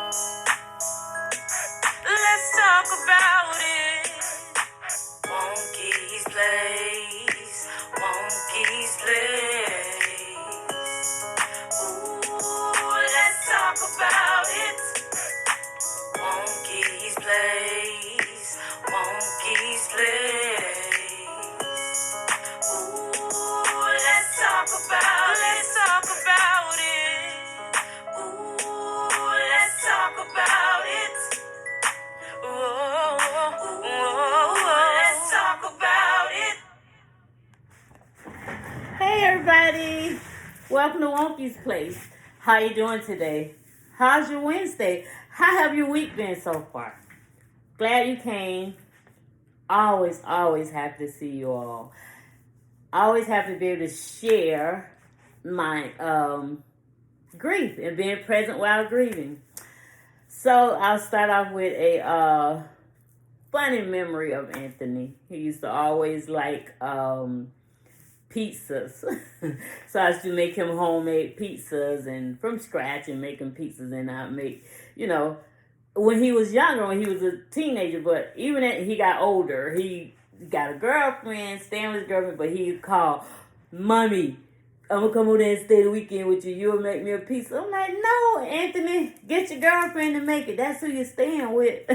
Let's talk about it. Wonky's Place. Wonky's Place. Ooh, let's talk about it. Wonky's Place. Wonky's Place. Ooh, let's talk about it. Ooh, let's talk about it. Let's talk about it. Hey everybody, welcome to Wonky's Place. How you doing today? How's your Wednesday? How have your week been so far? Glad you came. Always happy to see you all. Always happy to be able to share my grief and being present while grieving. So I'll start off with a funny memory of Anthony. He used to always like pizzas. So I used to make him homemade pizzas and from scratch and making pizzas, and I'd make, when he was younger, when he was a teenager, but even as he got older, he got a girlfriend, staying with his girlfriend, but he'd call, Mommy, I'm gonna come over there and stay the weekend with you. You'll make me a pizza. I'm like, no, Anthony, get your girlfriend to make it. That's who you're staying with.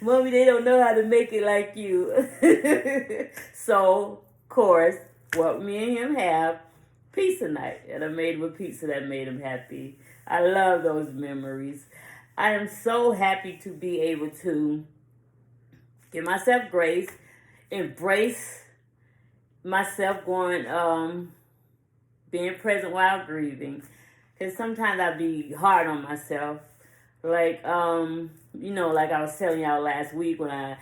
Mommy, they don't know how to make it like you. So, of course, what me and him have, pizza night. And I made him a pizza that made him happy. I love those memories. I am so happy to be able to give myself grace, embrace myself being present while grieving. Because sometimes I be hard on myself. Like I was telling y'all last week when I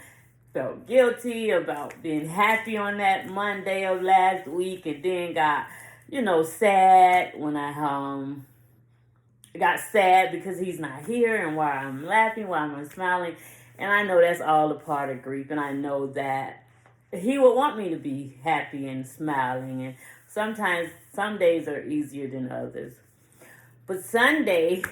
felt guilty about being happy on that Monday of last week, and then got, sad when I got sad because he's not here, and why I'm laughing, why I'm smiling. And I know that's all a part of grief, and I know that he would want me to be happy and smiling, and sometimes some days are easier than others. But Sunday,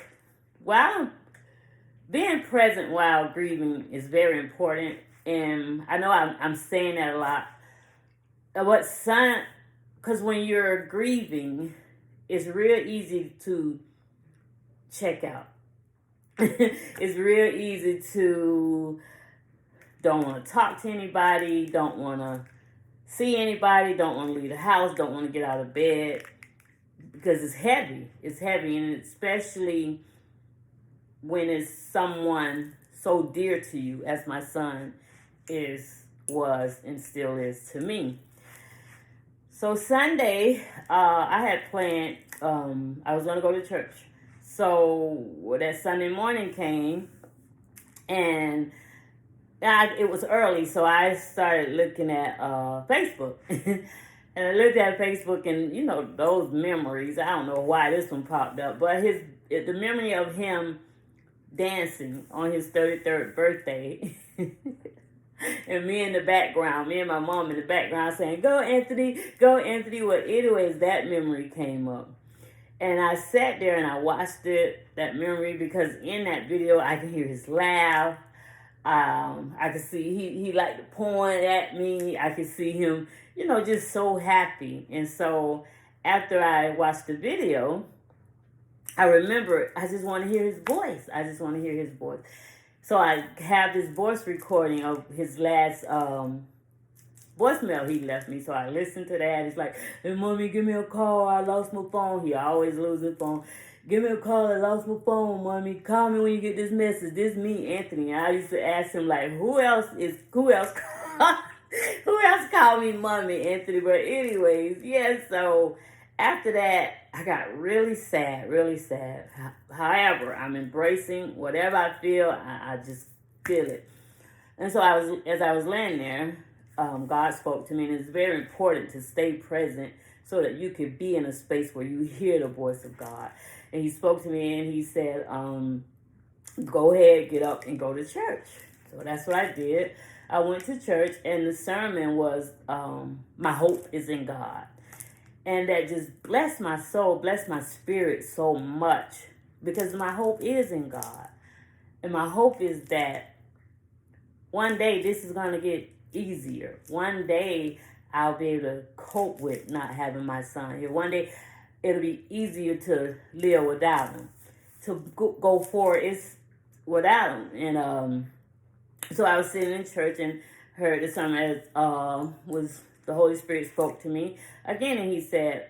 being present while grieving is very important. And I know I'm saying that a lot. Because when you're grieving, it's real easy to check out. It's real easy to don't want to talk to anybody, don't want to see anybody, don't want to leave the house, don't want to get out of bed, because it's heavy. It's heavy, and especially when it's someone so dear to you, as my son was and still is to me. So Sunday, I had planned, I was going to go to church. So that Sunday morning came, and it was early, so I started looking at Facebook. And I looked at Facebook, and those memories, I don't know why this one popped up, but the memory of him dancing on his 33rd birthday. And me in the background, me and my mom in the background saying, go Anthony, go Anthony. Well, anyways, that memory came up. And I sat there and I watched that memory, because in that video I can hear his laugh. I could see he liked to point at me. I could see him, just so happy. And so after I watched the video, I remember I just want to hear his voice. So I have this voice recording of his last voicemail he left me. So I listened to that. It's like, hey, Mommy, give me a call. I lost my phone. He always loses his phone. Give me a call. I lost my phone, Mommy. Call me when you get this message. This me, Anthony. And I used to ask him, like, who else called me Mommy, Anthony? But anyways, yeah, so after that, I got really sad. However, I'm embracing whatever I feel. I just feel it. And so as I was laying there, God spoke to me, and it's very important to stay present so that you can be in a space where you hear the voice of God. And he spoke to me, and he said, go ahead, get up and go to church. So that's what I did. I went to church, and the sermon was, my hope is in God. And that just blessed my soul, blessed my spirit so much, because my hope is in God. And my hope is that one day this is going to get easier. One day I'll be able to cope with not having my son here. One day it'll be easier to live without him. To go forward is without him. And so I was sitting in church and heard the sermon was the Holy Spirit spoke to me again, and he said,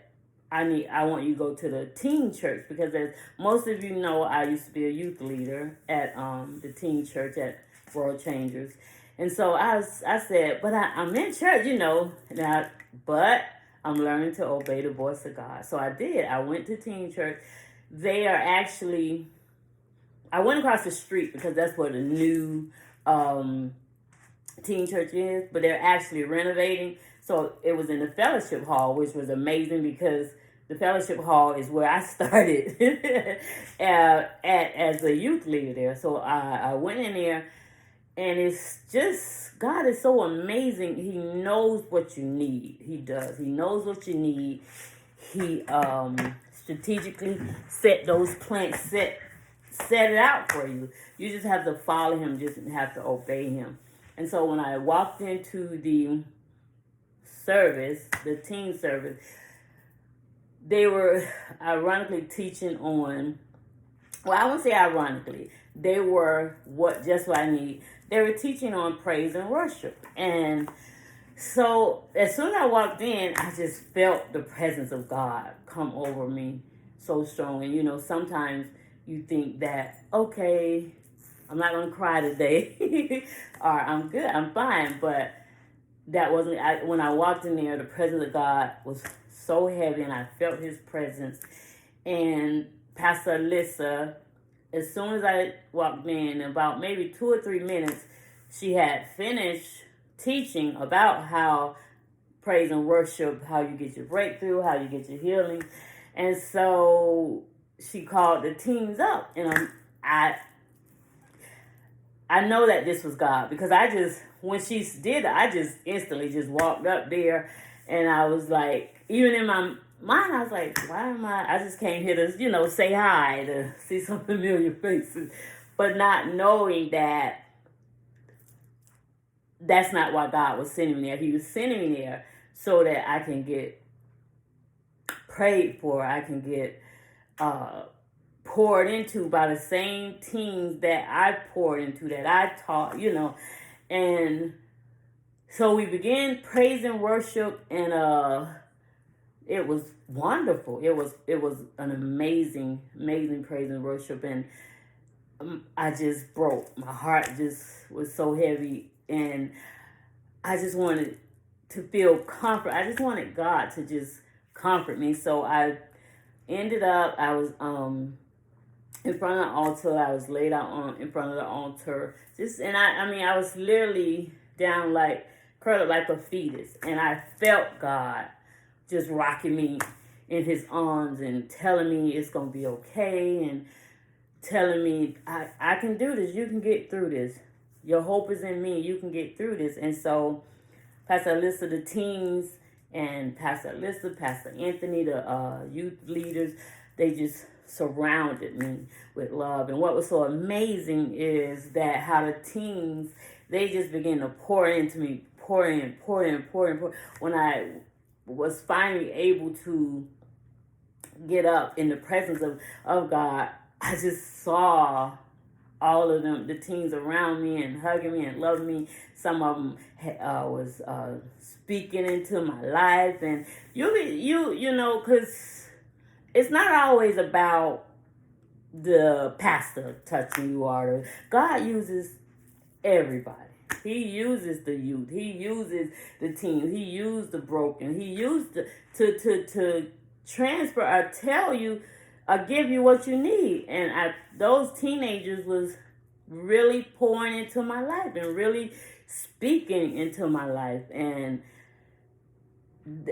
I want you to go to the teen church, because as most of you know, I used to be a youth leader at the teen church at World Changers. And so I said, but I'm in church, but I'm learning to obey the voice of God. So I did. I went to teen church. They are actually, I went across the street because that's where the new teen church is, but they're actually renovating. So it was in the fellowship hall, which was amazing because the fellowship hall is where I started as a youth leader there. So I went in there, and it's just, God is so amazing. He knows what you need. He does. He knows what you need. He strategically set those plans, set it out for you. You just have to follow him, just have to obey him. And so when I walked into the service, the teen service, they were ironically teaching on, well, I won't say ironically, they were just what I need. They were teaching on praise and worship. And so as soon as I walked in, I just felt the presence of God come over me so strong. And sometimes you think that, okay, I'm not going to cry today, or I'm good, I'm fine. But that wasn't, when I walked in there, the presence of God was so heavy, and I felt his presence. And Pastor Alyssa, as soon as I walked in about maybe 2 or 3 minutes, she had finished teaching about how praise and worship, how you get your breakthrough, how you get your healing. And so she called the teens up, and I know that this was God, because when she did it, I just instantly just walked up there, and I was like, even in my mind, I was like, why am I just came here to, say hi, to see some familiar faces, but not knowing that that's not why God was sending me there. He was sending me there so that I can get prayed for, I can get poured into by the same teens that I poured into, that I taught, And so we began praise and worship, and it was wonderful. It was an amazing praise and worship, and I just broke. My heart just was so heavy, and I just wanted to feel comfort. I just wanted God to just comfort me. So I ended up, I was in front of the altar. I was laid out in front of the altar. I was literally down, like curled up like a fetus, and I felt God just rocking me in his arms and telling me it's gonna be okay, and telling me I can do this. You can get through this. Your hope is in me. You can get through this. And so Pastor Alyssa, the teens, and Pastor Alyssa, Pastor Anthony, the youth leaders, they just surrounded me with love. And what was so amazing is that how the teens, they just began to pour into me, pour in. When I was finally able to get up in the presence of God, I just saw all of them, the teens around me and hugging me and loving me. Some of them was speaking into my life, and because it's not always about the pastor touching you, or God uses everybody. He uses the youth. He uses the teens. He used the broken. He used to transfer or tell you, give you what you need. And those teenagers was really pouring into my life and really speaking into my life. And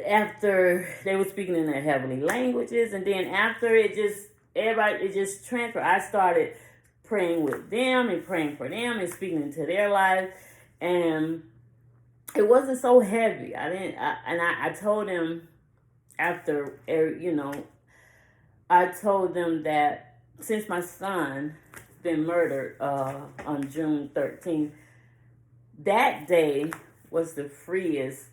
after they were speaking in their heavenly languages, and then after it just transferred. I started praying with them and praying for them and speaking into their lives, and it wasn't so heavy. I told them after, I told them that since my son been murdered on June 13th. That day was the freest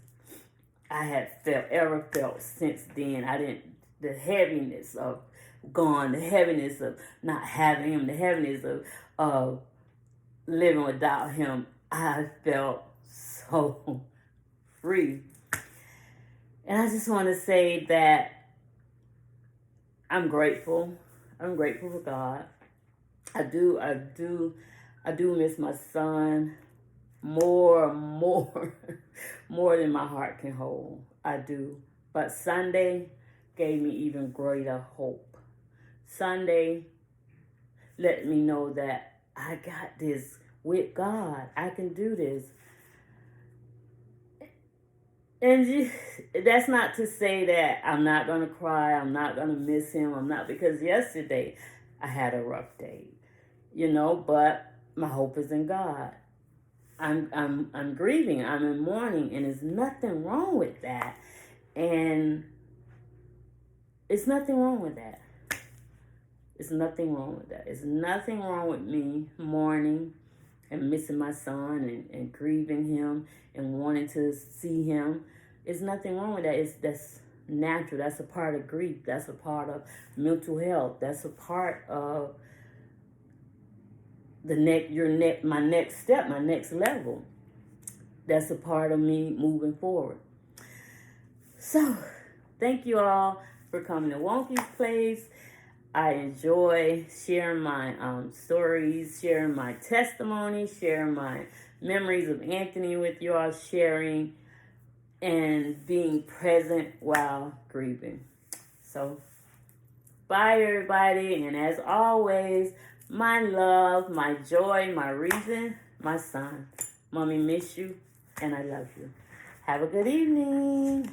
I had ever felt since then. The heaviness of gone, the heaviness of not having him, the heaviness of living without him. I felt so free. And I just want to say that I'm grateful. I'm grateful for God. I do miss my son more more than my heart can hold. I do. But Sunday gave me even greater hope. Sunday let me know that I got this with God. I can do this. And that's not to say that I'm not going to cry. I'm not going to miss him. Because yesterday I had a rough day, but my hope is in God. I'm grieving. I'm in mourning, and there's nothing wrong with that. And it's nothing wrong with that. It's nothing wrong with that. It's nothing wrong with me mourning and missing my son and grieving him and wanting to see him. There's nothing wrong with that. That's natural. That's a part of grief. That's a part of mental health. That's a part of my next step, my next level. That's a part of me moving forward. So, thank you all for coming to Wonky's Place. I enjoy sharing my stories, sharing my testimony, sharing my memories of Anthony with you all, sharing and being present while grieving. So, bye everybody, and as always, my love, my joy, my reason, my son. Mommy miss you, and I love you. Have a good evening.